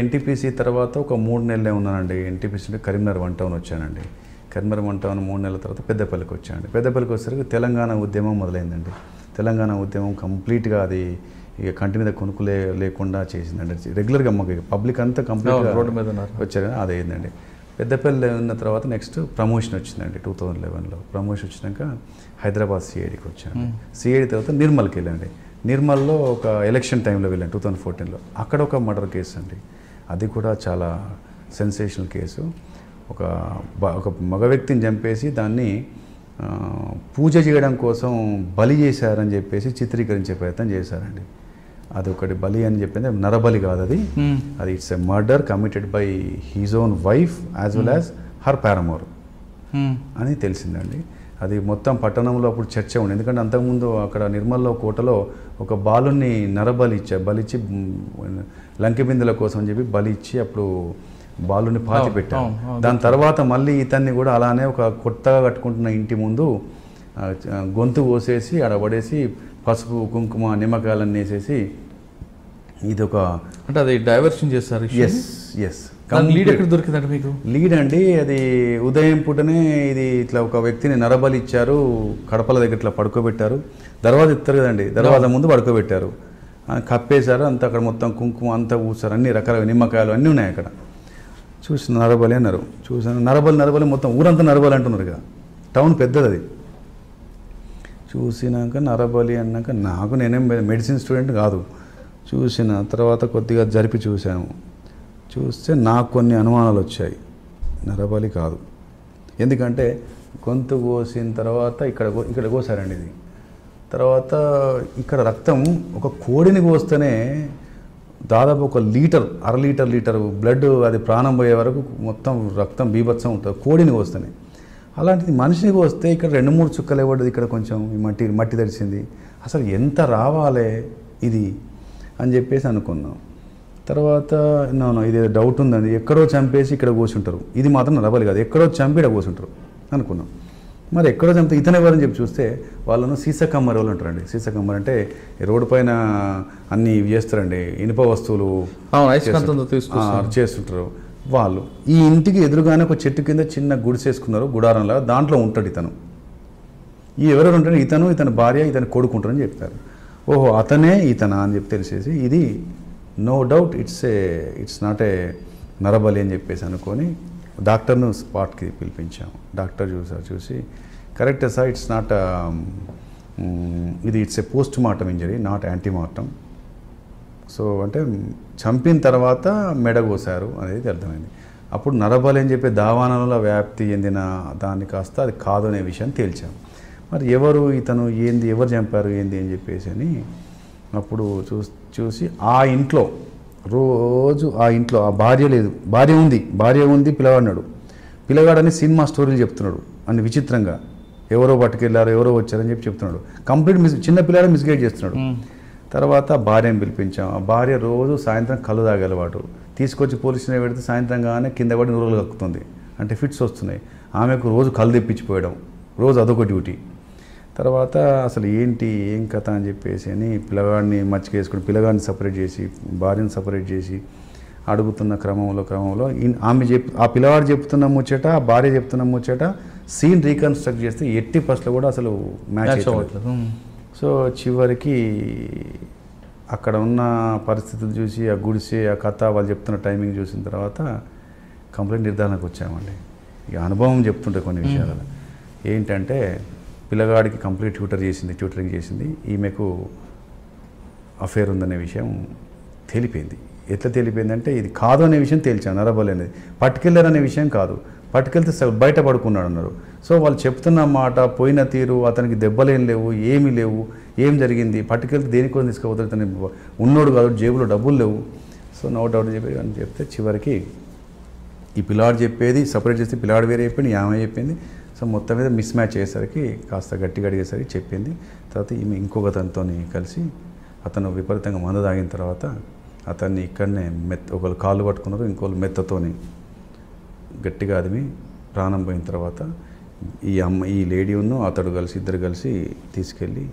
NTPC తర్వాత ఒక 3 నెలలే ఉన్నానండి. ఎన్టీపీసీ కరీంనగర్ 1 టౌన్ వచ్చానండి. కరీంనగర్ 1 టౌన్ 3 నెలల తర్వాత పెద్దపల్లికి వచ్చానండి. పెద్దపల్లికి వచ్చేసరికి తెలంగాణ ఉద్యమం మొదలైందండి. తెలంగాణ ఉద్యమం కంప్లీట్గా అది ఇక కంటి మీద కొనుక్కు లేకుండా చేసిందండి. రెగ్యులర్గా మాకు పబ్లిక్ అంతా కంప్లీట్గా రోడ్డు మీద వచ్చారు కదా, అది అయిందండి. పెద్దపల్లి ఉన్న తర్వాత నెక్స్ట్ ప్రమోషన్ వచ్చిందండి 2011లో. ప్రమోషన్ వచ్చినాక హైదరాబాద్ సిఐడికి వచ్చాను. సిఐడి తర్వాత నిర్మల్కి వెళ్ళండి. నిర్మల్లో ఒక ఎలక్షన్ టైంలో వెళ్ళాను 2014లో. అక్కడ ఒక మర్డర్ కేసు అండి. అది కూడా చాలా సెన్సేషనల్ కేసు. ఒక మగ వ్యక్తిని చంపేసి దాన్ని పూజ చేయడం కోసం బలి చేశారని చెప్పేసి చిత్రీకరించే ప్రయత్నం చేశారండి. అది ఒకటి బలి అని చెప్పింది, నరబలి కాదు అది. అది it's a murder committed by his own wife as well as her paramour అని తెలిసిందండి. అది మొత్తం పట్టణంలో అప్పుడు చర్చ ఉంది. ఎందుకంటే అంతకుముందు అక్కడ నిర్మల్లో కోటలో ఒక బాలుని బలిచ్చి లంకె బిందెల కోసం అని చెప్పి బలి ఇచ్చి అప్పుడు బాలుని పాతి పెట్టారు. దాని తర్వాత మళ్ళీ ఇతన్ని కూడా అలానే ఒక కొత్తగా కట్టుకుంటున్న ఇంటి ముందు గొంతు కోసేసి ఆడబడేసి పసుపు కుంకుమ నిమ్మకాయలన్నీ వేసేసి ఇది ఒక అంటే అది డైవర్షన్ చేస్తారు. ఎస్ లీడ్ ఎక్కడ దొరికిందంటే మీకు? లీడ్ అండి అది ఉదయం పూటనే ఇది ఇట్లా ఒక వ్యక్తిని నరబలి ఇచ్చారు. కడపల దగ్గర ఇట్లా పడుకోబెట్టారు. దర్వాజా ఇస్తారు కదండి, దర్వాజా ముందు పడుకోబెట్టారు. కప్పేశారు అంతా. అక్కడ మొత్తం కుంకుమ అంతా పూసారు. అన్ని రకాల నిమ్మకాయలు అన్నీ ఉన్నాయి అక్కడ. చూసిన నరబలి అన్నారు. చూసాను నరబలి మొత్తం ఊరంతా నరబలి అంటున్నారు కదా. టౌన్ పెద్దది అది. చూసినాక నరబలి అన్నాక నేనేం మెడిసిన్ స్టూడెంట్ కాదు. చూసిన తర్వాత కొద్దిగా జరిపి చూస్తే నాకు కొన్ని అనుమానాలు వచ్చాయి. నరబలి కాదు, ఎందుకంటే గొంతు కోసిన తర్వాత ఇక్కడ కోసారండి ఇది. తర్వాత ఇక్కడ రక్తం ఒక కోడిని కోస్తేనే దాదాపు 1 లీటర్ బ్లడ్ అది ప్రాణం పోయే వరకు మొత్తం రక్తం బీభత్సం ఉంటుంది కోడిని కోస్తేనే. అలాంటిది మనిషిని కోస్తే ఇక్కడ 2-3 చుక్కలు ఇవ్వడదు. ఇక్కడ కొంచెం మట్టి తడిసింది. అసలు ఎంత రావాలే ఇది అని చెప్పేసి అనుకున్నాం. తర్వాత ఇది డౌట్ ఉందండి, ఎక్కడో చంపేసి ఇక్కడ కూర్చుంటారు, ఇది మాత్రం నరబలి కాదు, ఎక్కడో చంపి ఇక్కడ కూర్చుంటారు అనుకున్నాం. మరి ఎక్కడో చంపితే ఇతను ఎవరని చెప్పి చూస్తే వాళ్ళను సీసకమ్మరి వాళ్ళు ఉంటారండి. సీసకమ్మరి అంటే రోడ్డు పైన అన్ని చేస్తారండి, ఇనుప వస్తువులు చేస్తుంటారు వాళ్ళు. ఈ ఇంటికి ఎదురుగానే ఒక చెట్టు కింద చిన్న గుడిసేసుకున్నారు, గుడారంలా. దాంట్లో ఉంటాడు ఇతను. ఈ ఎవరెవరు ఉంటాడు, ఇతని భార్య, ఇతని కొడుకుంటారని చెప్పారు. ఓహో అతనే ఇతనా అని చెప్పి తెలిసేసి ఇది no doubt it's not a నరబలి అని చెప్పేసి అనుకొని డాక్టర్ను స్పాట్కి పిలిపించాము. డాక్టర్ చూసి correct sir it's not it's a post mortem injury not antemortem. So అంటే చంపిన తర్వాత మెడ కోసారు అనేది అర్థమైంది. అప్పుడు నరబలి అని చెప్పి దావానంలో వ్యాప్తి చెందిన దాన్ని కాస్త అది కాదు అనే విషయం తేల్చాము. మరి ఇతను ఎవరు చంపారు ఏంది అని చెప్పేసి అని అప్పుడు చూసి ఆ ఇంట్లో రోజు ఆ భార్య లేదు, భార్య ఉంది పిల్లగాడు. పిల్లగాడని సినిమా స్టోరీలు చెప్తున్నాడు అని విచిత్రంగా. ఎవరో పట్టుకెళ్ళారు, ఎవరో వచ్చారని చెప్పి చెప్తున్నాడు. కంప్లీట్ చిన్న పిల్లగాడు మిస్గైడ్ చేస్తున్నాడు. తర్వాత భార్యను పిలిపించాం. ఆ భార్య రోజు సాయంత్రం కళ్ళు తాగే అలవాటు. తీసుకొచ్చి పోలీస్ స్టేషన్ పెడితే సాయంత్రం కానీ కింద పడి నూరులు కక్కుతుంది, అంటే ఫిట్స్ వస్తున్నాయి. ఆమెకు రోజు కళ్ళు తెప్పించిపోయడం, రోజు అదొక డ్యూటీ. తర్వాత అసలు ఏం కథ అని చెప్పేసి అని పిల్లగాడిని మచ్చికేసుకుని పిల్లగాడిని సపరేట్ చేసి భార్యను సపరేట్ చేసి అడుగుతున్న క్రమంలో ఆ పిల్లవాడు చెప్తున్న ముచ్చట, ఆ భార్య చెప్తున్న ముచ్చట సీన్ రీకన్స్ట్రక్ట్ చేస్తే ఎట్టి ఫస్ట్లో కూడా అసలు మ్యాచ్ అవ్వట్లేదు. సో చివరికి అక్కడ ఉన్న పరిస్థితులు చూసి ఆ గుడిసే ఆ కథ వాళ్ళు చెప్తున్న టైమింగ్ చూసిన తర్వాత కంప్లీట్ నిర్ధారణకు వచ్చామండి. ఇక అనుభవం చెప్తుంటే కొన్ని విషయాలు ఏంటంటే పిల్లగాడికి కంప్లీట్ ట్యూటరింగ్ చేసింది, ఈమెకు అఫేర్ ఉందనే విషయం తెలిపింది. ఎట్లా తెలిపిందంటే ఇది కాదు అనే విషయం తేల్చాను. నరబలి అనేది పట్టుకెళ్ళారనే విషయం కాదు, పట్టుకెళ్తే బయట పడుకున్నాడు అన్నారు. సో వాళ్ళు చెప్తున్న మాట, పోయిన తీరు, అతనికి దెబ్బలేం లేవు, ఏమీ లేవు, ఏం జరిగింది, పట్టుకెళ్తే దేనికోసం తీసుకుపోతాడు, అతను ఉన్నోడు కాదు, జేబులో డబ్బులు లేవు. సో నో డౌట్ అని చెప్తే చివరికి ఈ పిల్లాడు చెప్పేది సపరేట్ చేస్తే పిల్లాడు వేరే చెప్పింది, ఆమె చెప్పింది. సో మొత్తం మీద మిస్ మ్యాచ్ అయ్యేసరికి కాస్త గట్టిగా అడిగేసరికి చెప్పింది. తర్వాత ఈమె ఇంకొక అతనితో కలిసి అతను విపరీతంగా మందు తాగిన తర్వాత అతన్ని ఇక్కడనే ఒకళ్ళు కాళ్ళు పట్టుకున్నారు, ఇంకోళ్ళు మెత్తతోని గట్టిగా అదిమి ప్రాణం పోయిన తర్వాత ఈ లేడీ అతడు ఇద్దరు కలిసి తీసుకెళ్ళి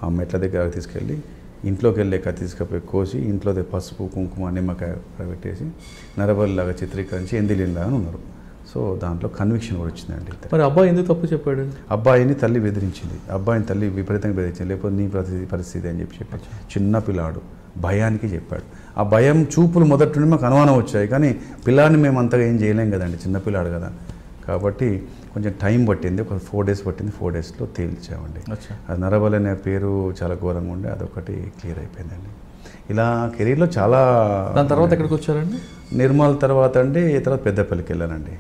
ఆ మెట్ల దగ్గర తీసుకెళ్ళి ఇంట్లోకి వెళ్ళే కత్తి తీసుకపోయి కోసి ఇంట్లోదే పసుపు కుంకుమ నిమ్మకాయ పెట్టేసి నరబలిలాగా చిత్రీకరించి ఎందిలిలాగా ఉన్నారు. సో దాంట్లో కన్విక్షన్ కూడా వచ్చిందండి. మరి అబ్బాయి ఎందుకు తప్పు చెప్పాడు? అబ్బాయిని తల్లి బెదిరించింది, అబ్బాయిని తల్లి విపరీతంగా బెదిరించింది, లేకపోతే నీ పరిస్థితి అని చెప్పాడు. చిన్న పిల్లాడు భయానికి చెప్పాడు. ఆ భయం చూపులు మొదటి నుండి మాకు అనుమానం వచ్చాయి, కానీ పిల్లాడిని మేము అంతగా ఏం చేయలేం కదండి, చిన్నపిల్లాడు కదా. కాబట్టి కొంచెం టైం పట్టింది, ఒక 4 days పట్టింది. 4 daysలో తేల్చామండి. అది నరబలి అనే పేరు చాలా ఘోరంగా ఉండే, అదొకటి క్లియర్ అయిపోయిందండి. ఇలా కెరీర్లో చాలా. దాని తర్వాత ఎక్కడికి వచ్చారండి? నిర్మల్ తర్వాత అండి తర్వాత పెద్దపల్లికి వెళ్ళానండి.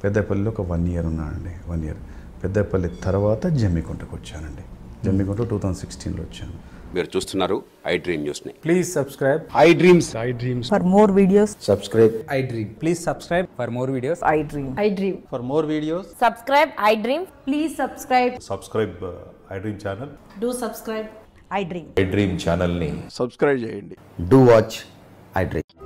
పెద్దపల్లిలో ఒక 1 year ఉన్నానండి. 1 year పెద్దపల్లి తర్వాత జమ్మికుంటకు వచ్చానండి. జమ్మికుంట 2016లో వచ్చాను. మీరు చూస్తున్నారు ఐ డ్రీమ్ న్యూస్ని. Please subscribe I dreams For more videos, subscribe. I Dream. Please subscribe for more videos. I dream. I dream. For more videos, Subscribe, I dream. Please subscribe. Subscribe I dream channel. Do subscribe. I dream. I dream ఛానల్ని subscribe చేయండి. Do watch I dream.